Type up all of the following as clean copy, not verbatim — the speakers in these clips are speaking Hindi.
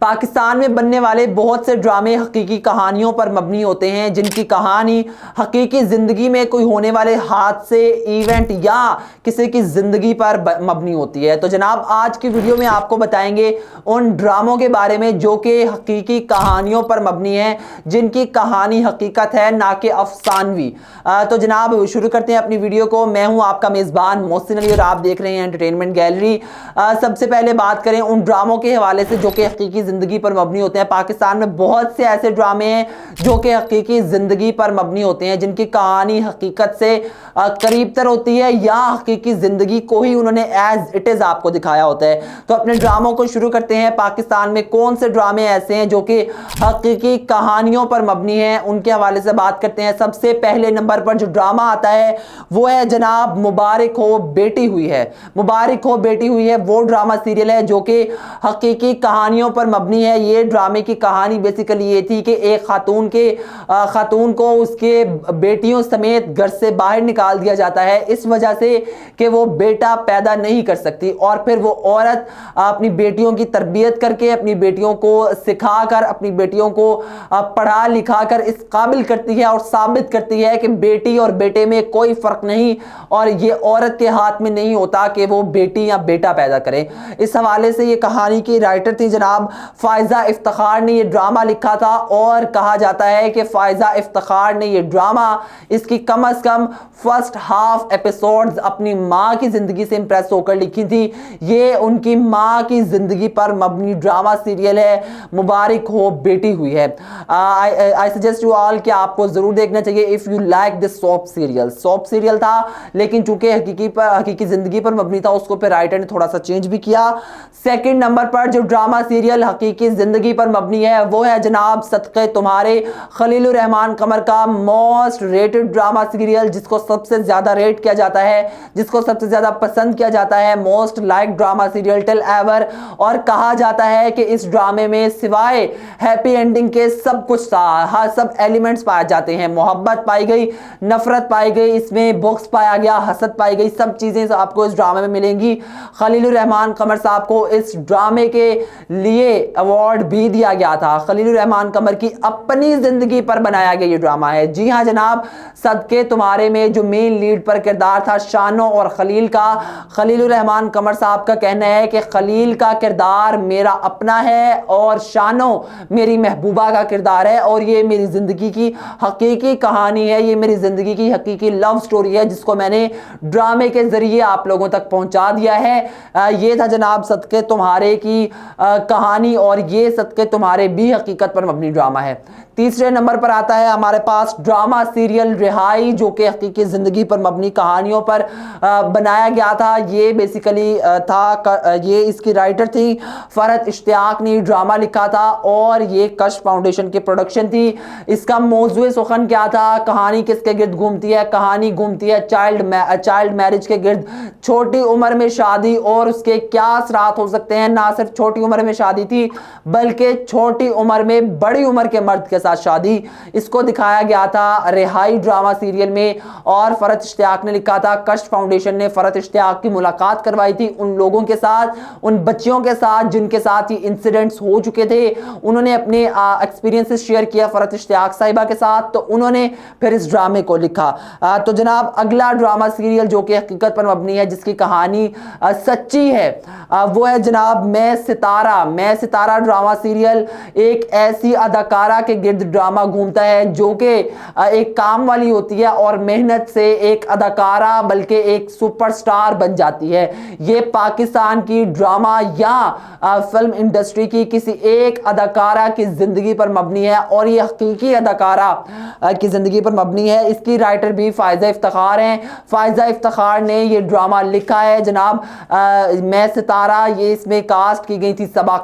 पाकिस्तान में बनने वाले बहुत से ड्रामे हकीकी कहानियों पर मबनी होते हैं, जिनकी कहानी हकीकी ज़िंदगी में कोई होने वाले हादसे, इवेंट या किसी की ज़िंदगी पर मबनी होती है। तो जनाब, आज की वीडियो में आपको बताएंगे उन ड्रामों के बारे में जो कि हकीकी कहानियों पर मबनी है, जिनकी कहानी हकीकत है, ना कि अफसानवी। तो जनाब, शुरू करते हैं अपनी वीडियो को। मैं हूं आपका मेज़बान मोहसिन अली और आप देख रहे हैं एंटरटेनमेंट गैलरी। सबसे पहले बात करें उन ड्रामों के हवाले से जो कि हकीकी ज़िंदगी पर मबनी होते हैं। पाकिस्तान में बहुत से ऐसे ड्रामे हैं जो कि हकीकी ज़िंदगी पर मबनी होते हैं, जिनकी कहानी हकीकत से करीब तर होती है या हकीकी ज़िंदगी को ही उन्होंने एज इट इज़ आपको दिखाया होता है। तो अपने ड्रामों को शुरू करते हैं। पाकिस्तान में कौन से ड्रामे ऐसे हैं जो कि हकीकी कहानियों पर मबनी हैं, उनके हवाले से बात करते हैं। सबसे पहले नंबर पर जो ड्रामा आता है वो है जनाब मुबारक हो बेटी हुई है। मुबारक हो बेटी हुई है वो ड्रामा सीरियल है जो कि हकीकी कहानियों पर मबनी है। ये ड्रामे की कहानी बेसिकली ये थी कि एक खातून को उसके बेटियों समेत घर से बाहर निकाल दिया जाता है इस वजह से कि वो बेटा पैदा नहीं कर सकती, और फिर वो औरत अपनी बेटियों की तरबियत करके, अपनी बेटियों को सिखाकर, अपनी बेटियों को पढ़ा लिखा कर इस काबिल करती है और साबित करती है कि बेटी और बेटे में कोई फर्क नहीं, और ये औरत के हाथ में नहीं होता कि वो बेटी या बेटा पैदा करे। इस हवाले से ये कहानी की राइटर थी जनाब फायजा इफ्तिखार ने ये ड्रामा लिखा था, और कहा जाता है कि फायजा इफ्तिखार ने ये ड्रामा इसकी कम से कम फर्स्ट हाफ एपिसोड्स अपनी माँ की जिंदगी से इंप्रेस होकर लिखी थी। ये उनकी माँ की जिंदगी पर मबनी ड्रामा सीरियल है, मुबारक हो बेटी हुई है। आई सजेस्ट यू ऑल कि आपको जरूर देखना चाहिए if you like this shop serial. Shop serial था लेकिन चूंकि हकीकी जिंदगी पर मबनी था, उसको फिर राइटर ने थोड़ा सा चेंज भी किया। सेकंड नंबर पर जो ड्रामा सीरियल हकीकी जिंदगी पर मबनी है वो है जनाब सदक़े तुम्हारे, खलीलुर रहमान कमर का मोस्ट रेटेड ड्रामा सीरियल, जिसको सबसे ज्यादा रेट किया जाता है, जिसको सबसे ज्यादा पसंद किया जाता है, most like drama serial till ever. और कहा जाता है कि इस ड्रामे में सिवाय हैप्पी एंडिंग के सब कुछ था, हाँ सब एलिमेंट्स पाए जाते हैं। मोहब्बत पाई गई, नफरत पाई गई, इसमें बुक्स पाया गया, हसद पाई गई, सब चीजें आपको इस ड्रामे में मिलेंगी। खलीलुर रहमान कमर साहब को इस ड्रामे के लिए अवार्ड भी दिया गया था। खलीलुर रहमान कमर की अपनी जिंदगी पर बनाया गया ये ड्रामा है। जी हाँ जनाब, सदके तुम्हारे में जो मेन लीड पर किरदार था शानो और खलील का, खलीलुर रहमान कमर साहब का कहना है कि खलील का किरदार मेरा अपना है और शानो मेरी महबूबा का किरदार है, और ये मेरी जिंदगी की हकीकी कहानी है, ये मेरी जिंदगी की हकीकी लव स्टोरी है, जिसको मैंने ड्रामे के जरिए आप लोगों तक पहुंचा दिया है। ये था जनाब सदके तुम्हारे की कहानी, और ये सदके तुम्हारे भी हकीकत पर मबनी ड्रामा है। तीसरे नंबर पर आता है हमारे पास ड्रामा सीरियल रिहाई, जो कि हकीकी जिंदगी पर मबनी कहानियों पर बनाया गया था। ये बेसिकली ये इसकी राइटर थी फरहत इश्तियाक ने ड्रामा लिखा था, और ये कश फाउंडेशन की प्रोडक्शन थी। इसका मौजूए सुखन क्या था, कहानी किसके गिर्द घूमती है? कहानी घूमती है चाइल्ड मैरिज के गिर्द। छोटी उम्र में शादी और उसके क्या असरात हो सकते हैं। ना सिर्फ छोटी उम्र में शादी थी बल्कि छोटी उम्र में बड़ी उम्र के मर्द के साथ शादी, इसको दिखाया गया था रिहाई ड्रामा सीरियल में। और फरहत इश्तियाक ने लिखा था, कश फाउंडेशन ने फरहत इश्तियाक की मुलाकात करवाई थी उन लोगों के साथ, उन बच्चियों के साथ जिनके साथ ये इंसिडेंट्स हो चुके थे। उन्होंने अपने एक्सपीरियंसेस शेयर किया फरहत इश्तियाक साहिबा के साथ, तो उन्होंने फिर इस ड्रामे को लिखा। तो जनाब, अगला ड्रामा सीरियल जो कि हकीकत पर मबनी है, जिसकी कहानी सच्ची है, वो है जनाब मैं सितारा ड्रामा सीरियल। एक ऐसी अदाकारा के गिर्द ड्रामा घूमता है जो कि एक काम वाली होती है और मेहनत से एक अदाकारा बल्कि एक सुपरस्टार बन जाती है। ये पाकिस्तान की ड्रामा या फिल्म इंडस्ट्री की किसी एक अदाकारा की जिंदगी पर मबनी है, और ये हकीकी अदाकारा की जिंदगी पर मबनी है। इसकी राइटर भी फायजा इफ्तिखार हैं। फायजा इफ्तिखार ने ये ड्रामा लिखा है जनाब मैं सितारा। ये इसमें कास्ट की गई थी सबा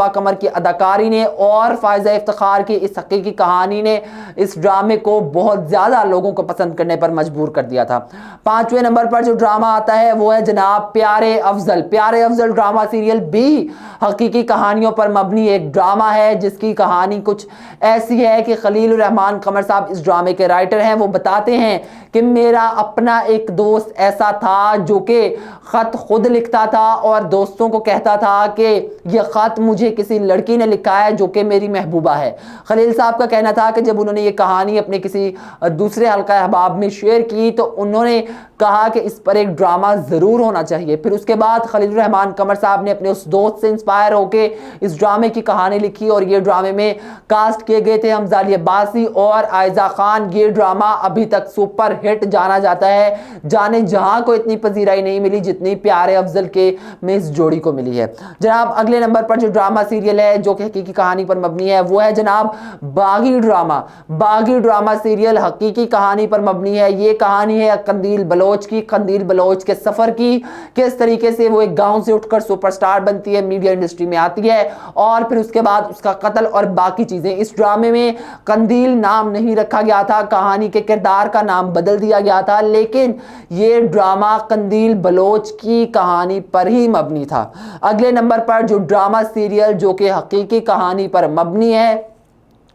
कमर की अदाकारी ने, और फायजा इफ्तिखार की इस हकीकी कहानी ने इस ड्रामे को बहुत ज्यादा लोगों को पसंद करने पर मजबूर कर दिया था। पांचवें नंबर पर जो ड्रामा आता है वो है जनाब प्यारे अफजल ड्रामा सीरियल भी हकीकी कहानियों पर मबनी एक ड्रामा है, जिसकी कहानी कुछ ऐसी है कि खलीलुर रहमान कमर साहब इस ड्रामे के राइटर हैं। वो बताते हैं कि मेरा अपना एक दोस्त ऐसा था जो कि खत खुद लिखता था और दोस्तों को कहता था कि यह खत मुझे मुझे किसी लड़की ने लिखा है जो कि मेरी महबूबा है। खलील साहब का कहना था कि जब उन्होंने ये कहानी अपने किसी दूसरे हल्का अहबाब में शेयर की तो उन्होंने कहा कि इस पर एक ड्रामा ज़रूर होना चाहिए। फिर उसके बाद खलील रहमान कमर साहब ने अपने उस दोस्त से इंस्पायर होके इस ड्रामे की कहानी लिखी और ये ड्रामे में कास्ट किए गए थे हमजा अली अब्बासी और आयजा खान। ये ड्रामा अभी तक सुपर हिट जाना जाता है, जाने जहां को इतनी पजीराई नहीं मिली जितनी प्यारे अफजल के में इस जोड़ी को मिली है। जनाब अगले नंबर पर जो ड्रामा सीरियल है जो कि हकीकी कहानी पर मबनी है वो है जनाब बागी ड्रामा। बागी ड्रामा सीरियल हकीकी कहानी पर मबनी है। ये कहानी है कंदील बलोच की, कंदील बलोच के सफर की, किस तरीके से वो एक गांव से उठकर सुपरस्टार बनती है, मीडिया इंडस्ट्री में आती है और फिर उसके बाद उसका कत्ल और बाकी चीजें। इस ड्रामे में कंदील नाम नहीं रखा गया था, कहानी के किरदार का नाम बदल दिया गया था, लेकिन ये ड्रामा कंदील बलोच की कहानी पर ही मबनी था। अगले नंबर पर जो ड्रामा सीरियल जो कि हकीकी कहानी पर मबनी है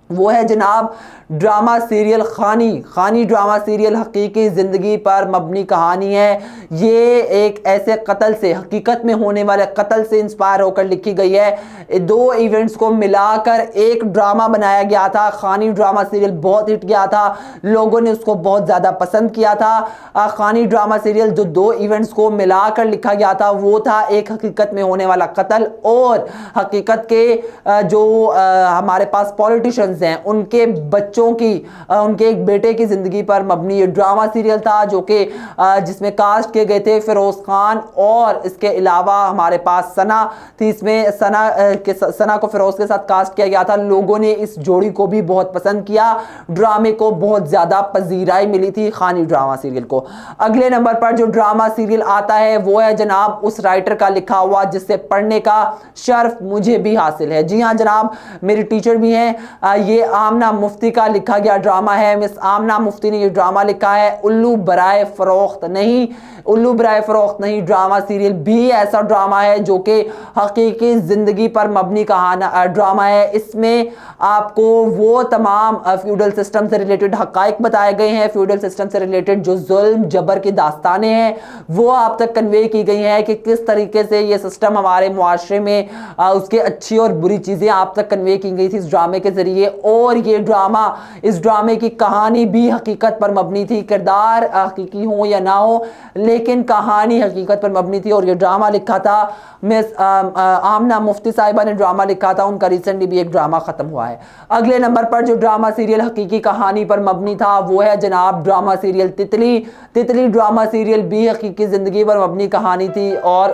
वो है जनाब ड्रामा सीरियल खानी। खानी ड्रामा सीरियल हकीकी ज़िंदगी पर मबनी कहानी है। ये एक ऐसे कत्ल से, हकीकत में होने वाले कत्ल से इंस्पायर होकर लिखी गई है। दो इवेंट्स को मिलाकर एक ड्रामा बनाया गया था। खानी ड्रामा सीरियल बहुत हिट गया था, लोगों ने उसको बहुत ज़्यादा पसंद किया था। खानी ड्रामा सीरियल जो दो इवेंट्स को मिलाकर लिखा गया था वो था एक हकीकत में होने वाला कत्ल और हकीकत के जो हमारे पास पॉलिटिशियंस हैं उनके बच्चों की, उनके एक बेटे की जिंदगी पर मबनी ये ड्रामा सीरियल था जो कि जिसमें कास्ट किए गए थे फिरोज खान और इसके अलावा हमारे पास सना थी। इसमें सना को फिरोज के साथ कास्ट किया गया था। लोगों ने इस जोड़ी को भी बहुत पसंद किया, ड्रामे को बहुत ज्यादा पजीराई मिली थी खानी ड्रामा सीरियल को। अगले नंबर पर जो ड्रामा सीरियल आता है वो है जनाब उस राइटर का लिखा हुआ जिससे पढ़ने का शर्फ मुझे भी हासिल है। जी हाँ जनाब, मेरी टीचर भी हैं। ये आमना मुफ्ती का लिखा गया ड्रामा है। मिस आमना मुफ्ती ने ये ड्रामा लिखा है। उल्लू बराए फरोख्त नहीं, उल्लू बराए फरोख्त नहीं ड्रामा सीरियल भी ऐसा ड्रामा है जो कि हकीकी जिंदगी पर मबनी कहानी ड्रामा है। इसमें आपको वो तमाम फ्यूडल सिस्टम से रिलेटेड हकाइक बताए गए हैं, फ्यूडल सिस्टम से रिलेटेड जो जुल्म जबर की दास्तानें हैं वो आप तक कन्वे की गई हैं कि किस तरीके से ये सिस्टम हमारे मुआशरे में उसके अच्छी और बुरी चीज़ें आप तक कन्वे की गई थी इस ड्रामे के ज़रिए। और ये ड्रामा, इस ड्रामे की कहानी भी हकीकत पर मबनी थी, किरदार हकीकी हो या ना हो लेकिन कहानी हकीकत पर मबनी थी। और ये ड्रामा लिखा था मिस आमना मुफ्ती साहिबा ने ड्रामा लिखा था, उनका रिसेंटली भी एक ड्रामा ख़त्म हुआ है। अगले नंबर पर जो ड्रामा सीरियल हकीकी कहानी पर मबनी था वो है जनाब ड्रामा सीरियल तितली। तितली ड्रामा सीरियल भी हकीकी ज़िंदगी पर मबनी कहानी थी और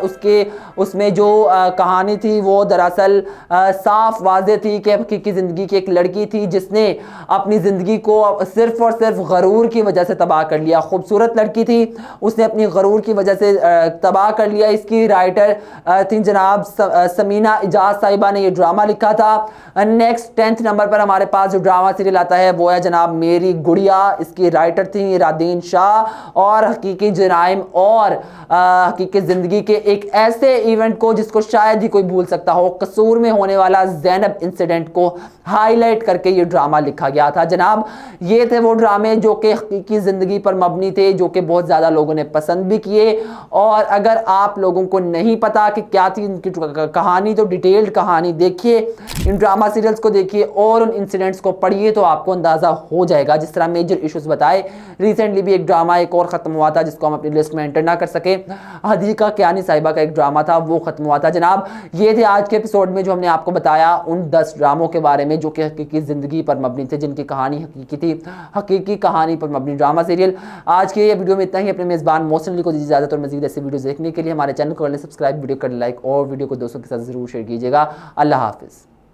उसमें जो कहानी थी वो दरअसल साफ वाज़े थी कि हकीकी ज़िंदगी की एक लड़की थी जिसने अपनी ज़िंदगी को सिर्फ और सिर्फ गरूर की वजह से तबाह कर लिया। खूबसूरत लड़की थी, उसने अपनी गरूर की वजह से तबाह कर लिया। इसकी राइटर थी जनाब समीना इजाज साहिबा ने ये ड्रामा लिखा था। नेक्स्ट 10th नंबर पर हमारे पास जो ड्रामा सीरियल आता है वो है जनाब मेरी गुड़िया। इसकी राइटर थी रादीन शाह और हकीकी जराइम और हकीकी ज़िंदगी के एक ऐसे इवेंट को जिसको शायद ही कोई भूल सकता हो, कसूर में होने वाला ज़ैनब इंसिडेंट को हाईलाइट करके ये ड्रामा लिखा गया था। जनाब ये थे वो ड्रामे जो कि हकीकी ज़िंदगी पर मबनी थे, जो कि बहुत ज़्यादा लोगों ने पसंद भी किए। और अगर आप लोगों को नहीं पता कि क्या थी इनकी कहानी तो डिटेल्ड कहानी देखिए, इन ड्रामा सीरियल्स को देखिए और उन इंसिडेंट्स को पढ़िए तो आपको अंदाज़ा हो जाएगा। जिस तरह मेजर इश्यूज बताए, रिसेंटली भी एक ड्रामा एक और ख़त्म हुआ था जिसको हम अपनी लिस्ट में एंटर ना कर सके, हदीका कियानी साहिबा का एक ड्रामा था वो ख़त्म हुआ था। जनाब ये थे आज के एपिसोड में जो हमने आपको बताया उन 10 ड्रामों के बारे में जो कि हकीकी ज़िंदगी पर मबनी थे, जिनकी कहानी हकीकी थी, हकीकी कहानी पर मबनी ड्रामा सीरियल। आज के ये वीडियो में इतना ही। अपने मेज़बान मोहसिन अली को दीजिए इजाज़त और मज़ीद ऐसे वीडियो देखने के लिए हमारे चैनल को कर लें सब्सक्राइब, वीडियो कर लाइक और वीडियो को दोस्तों के साथ ज़रूर शेयर कीजिएगा। अल्लाह हाफिज़।